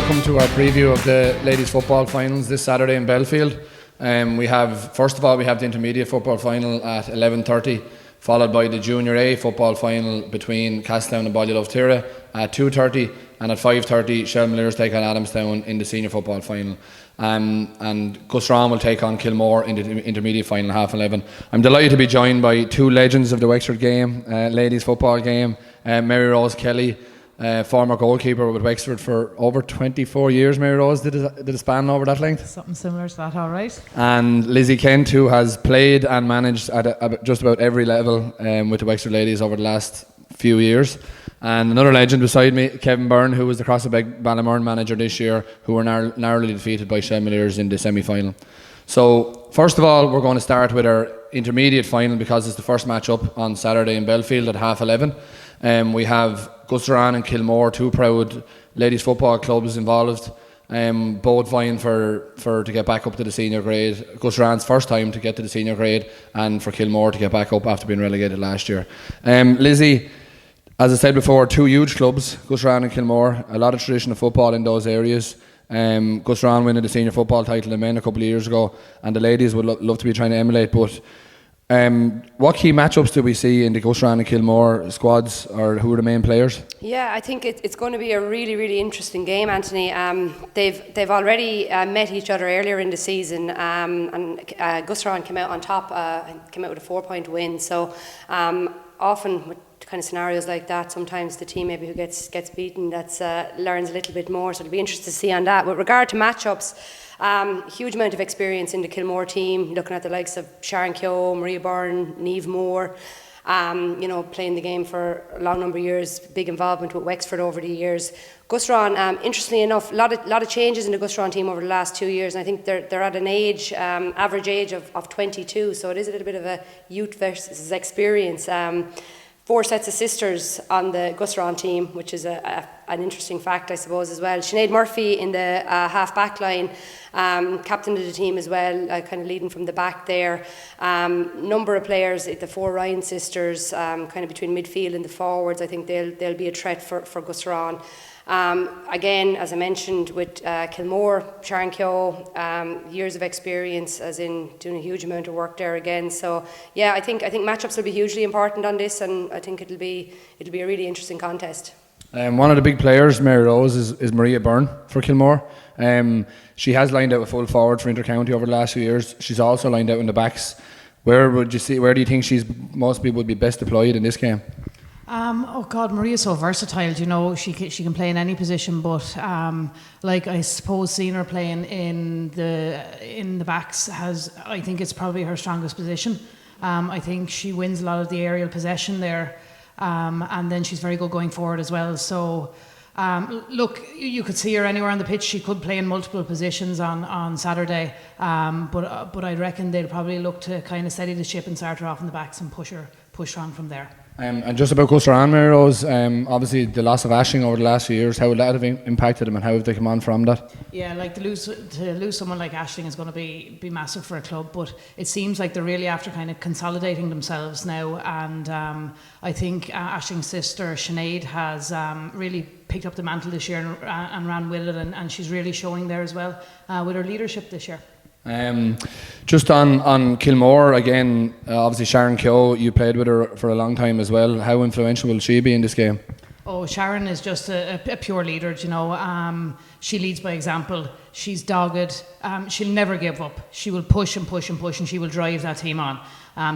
welcome to our preview of the ladies football finals this Saturday in Belfield. First of all we have the intermediate football final at 11:30, followed by the junior A football final between Castledown and Ballyloughtira at 2:30, and at 5:30 Shelmaliers take on Adamstown in the senior football final. And Gusran will take on Kilmore in the intermediate final at 11:30. I'm delighted to be joined by two legends of the Wexford game, ladies football game, Mary Rose Kelly, former goalkeeper with Wexford for over 24 years. Mary Rose, did it span over that length? Something similar to that, all right. And Lizzie Kent, who has played and managed at just about every level with the Wexford ladies over the last few years. And another legend beside me, Kevin Byrne, who was the Crossabeg Ballymurn manager this year, who were narrowly defeated by Shelmaliers in the semi-final. So first of all, we're going to start with our intermediate final because it's the first match up on Saturday in Belfield at 11:30. We have Gusran and Kilmore, two proud ladies football clubs involved, both vying for to get back up to the senior grade. Gusran's first time to get to the senior grade, and for Kilmore to get back up after being relegated last year. Lizzie, as I said before, two huge clubs, Gusran and Kilmore, a lot of tradition of football in those areas. Gusran winning the senior football title in men a couple of years ago, and the ladies would love to be trying to emulate. But what key matchups do we see in the Gusran and Kilmore squads, or who are the main players? Yeah, I think it's going to be a really, really interesting game, Anthony. They've already met each other earlier in the season, and Gusran came out on top, came out with a 4-point win. So often with kind of scenarios like that, sometimes the team maybe who gets beaten learns a little bit more. So it'll be interesting to see on that. With regard to matchups, huge amount of experience in the Kilmore team, looking at the likes of Sharon Keogh, Maria Byrne, Niamh Moore, playing the game for a long number of years, big involvement with Wexford over the years. Gusran, interestingly enough, a lot of changes in the Gusran team over the last 2 years, and I think they're at an age, average age of 22, so it is a little bit of a youth versus experience. 4 sets of sisters on the Gusran team, which is an interesting fact, I suppose, as well. Sinead Murphy in the half-back line, captain of the team as well, kind of leading from the back there. Number of players, the 4 Ryan sisters, kind of between midfield and the forwards. I think they'll be a threat for Gusran. Again, as I mentioned, with Kilmore, Sharon Keogh, years of experience, as in doing a huge amount of work there again. So yeah, I think matchups will be hugely important on this, and I think it'll be a really interesting contest. One of the big players, Mary Rose, is Maria Byrne for Kilmore. She has lined out a full forward for Intercounty over the last few years. She's also lined out in the backs. Where do you think she's most people would be best deployed in this game? Maria's so versatile. You know, she can play in any position, but I suppose seeing her playing in the backs I think it's probably her strongest position. I think she wins a lot of the aerial possession there, and then she's very good going forward as well. So look, you could see her anywhere on the pitch. She could play in multiple positions on Saturday, but I reckon they'll probably look to kind of steady the ship and start her off in the backs and push on from there. And just about Gusran, Mary Rose, obviously the loss of Ashling over the last few years, how would that have impacted them, and how have they come on from that? Yeah, to lose someone like Ashling is going to be massive for a club, but it seems like they're really after kind of consolidating themselves now, and I think Ashling's sister Sinead has really picked up the mantle this year and ran with it, and she's really showing there as well with her leadership this year. Just on Kilmore again, obviously Sharon Keogh, you played with her for a long time as well. How influential will she be in this game? Oh, Sharon is just a pure leader, you know. She leads by example. She's dogged. She'll never give up. She will push and push and push, and she will drive that team on.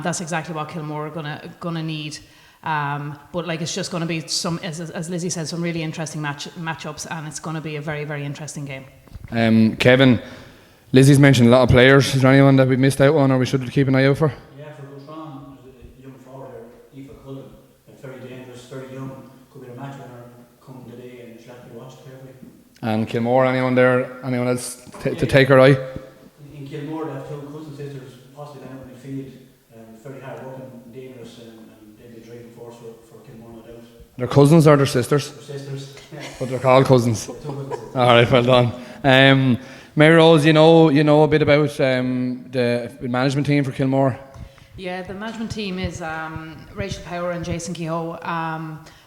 That's exactly what Kilmore are gonna need. But it's just going to be some, as Lizzie said, some really interesting matchups, and it's going to be a very, very interesting game. Kevin, Lizzie's mentioned a lot of players. Is there anyone that we missed out on or we should keep an eye out for? Yeah, for Gusran, there's a young forward there, Aoife Cullen, very dangerous, very young, could be a match winner coming today, and she'll have to be watched carefully. And Kilmore, anyone else to take her eye? In Kilmore, they have 2 cousin sisters, possibly down in the field, very hard working, dangerous, and they'll be a driving force for Kilmore, no doubt. They're cousins or they're sisters? They're sisters, yeah. But they're called cousins. 2 cousins. Alright, well done. Mary Rose, you know a bit about the management team for Kilmore? Yeah, the management team is Rachel Power and Jason Kehoe.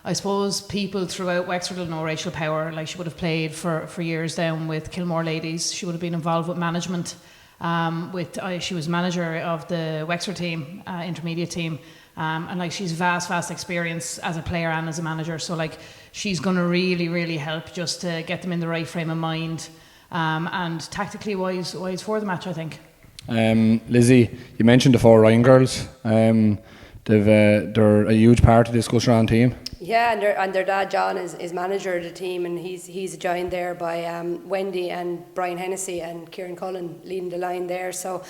I suppose people throughout Wexford will know Rachel Power. Like, she would have played for years down with Kilmore ladies. She would have been involved with management. She was manager of the Wexford team, intermediate team. And like, she's vast experience as a player and as a manager. So like, she's going to really help just to get them in the right frame of mind, and tactically wise for the match, I think. Lizzie, you mentioned the 4 Ryan girls. They're a huge part of this Gusran team. Yeah, and their dad John is manager of the team, and he's joined there by Wendy and Brian Hennessy and Kieran Cullen leading the line there. So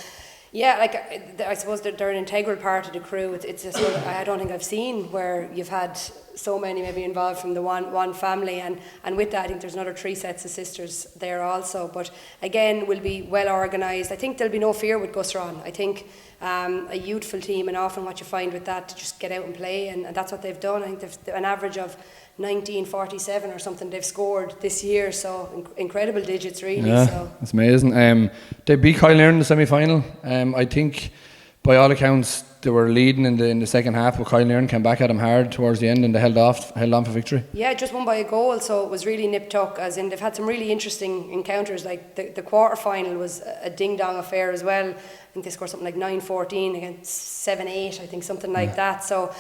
yeah, like, I suppose they're an integral part of the crew. It's a sort of, I don't think I've seen where you've had so many maybe involved from the one family, and with that I think there's another 3 sets of sisters there also. But again, will be well organised. I think there'll be no fear with Gusran. I think a youthful team, and often what you find with that, to just get out and play, and that's what they've done. I think they've an average of 1947 or something they've scored this year, so incredible digits really. Yeah, so that's amazing. They beat Kyle Nairn in the semi-final. I think by all accounts they were leading in the second half, but Kyle Nairn came back at them hard towards the end, and they held on for victory. Yeah, just won by a goal, so it was really nip-tuck, as in they've had some really interesting encounters. Like the quarter-final was a ding-dong affair as well. I think they scored something like 9-14 against 7-8, I think, something like that. So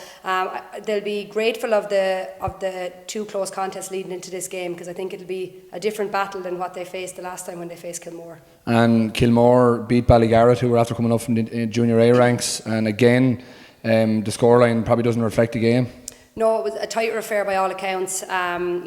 they'll be grateful of the 2 close contests leading into this game, because I think it'll be a different battle than what they faced the last time when they faced Kilmore. And Kilmore beat Ballygarrett, who were after coming up from the junior A ranks, and again the scoreline probably doesn't reflect the game. No, it was a tighter affair by all accounts, but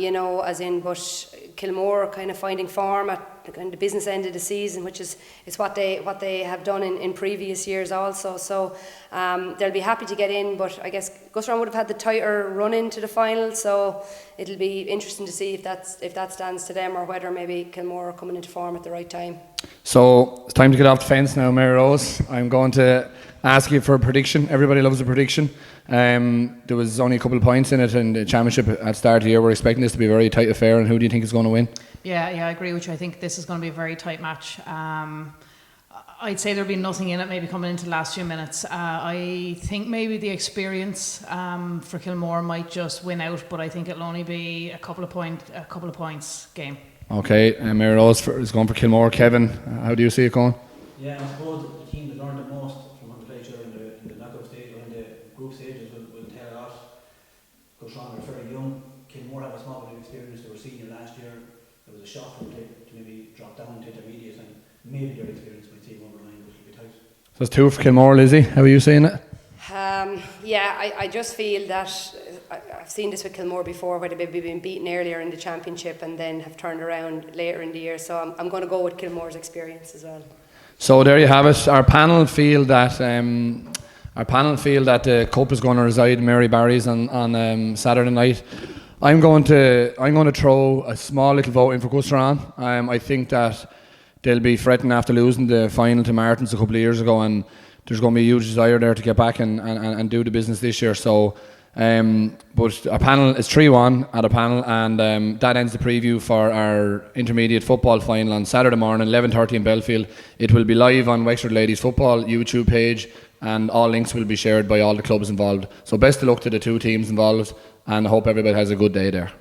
Kilmore kind of finding form at the business end of the season, which is what they have done in previous years also. So they'll be happy to get in, but I guess Gusran would have had the tighter run into the final, so it'll be interesting to see if that stands to them, or whether maybe Kilmore are coming into form at the right time. So it's time to get off the fence now, Mary Rose. I'm going to ask you for a prediction. Everybody loves a prediction. There was only a couple of points in it in the championship at the start of the year. We're expecting this to be a very tight affair, and who do you think is going to win? Yeah, I agree with you. I think this is going to be a very tight match. I'd say there'll be nothing in it maybe coming into the last few minutes. I think maybe the experience for Kilmore might just win out, but I think it'll only be a couple of points game. Okay, Mary Rose is going for Kilmore. Kevin, how do you see it going? Yeah, I suppose the team that learned the most from when they played each other in the knockout stage, or in the group stages, will tell a lot. Gusran are very young. Kilmore have a small bit of experience. They were senior last year. There was a shot for them to maybe drop down to intermediate, and maybe their experience might take over the line, but it'll be tight. So it's 2 for Kilmore. Lizzie, how are you seeing it? I just feel that I've seen this with Kilmore before, where they've maybe been beaten earlier in the championship and then have turned around later in the year. So I'm going to go with Kilmore's experience as well. So there you have it. Our panel feel that the cup is going to reside in Mary Barry's on Saturday night. I'm going to throw a small little vote in for Gusran. I think that they'll be fretting after losing the final to Martins a couple of years ago, and there's going to be a huge desire there to get back and do the business this year. So, but our panel is 3-1 at a panel, and that ends the preview for our intermediate football final on Saturday morning, 11:30 in Belfield. It will be live on Wexford Ladies Football YouTube page, and all links will be shared by all the clubs involved. So best of luck to the 2 teams involved, and I hope everybody has a good day there.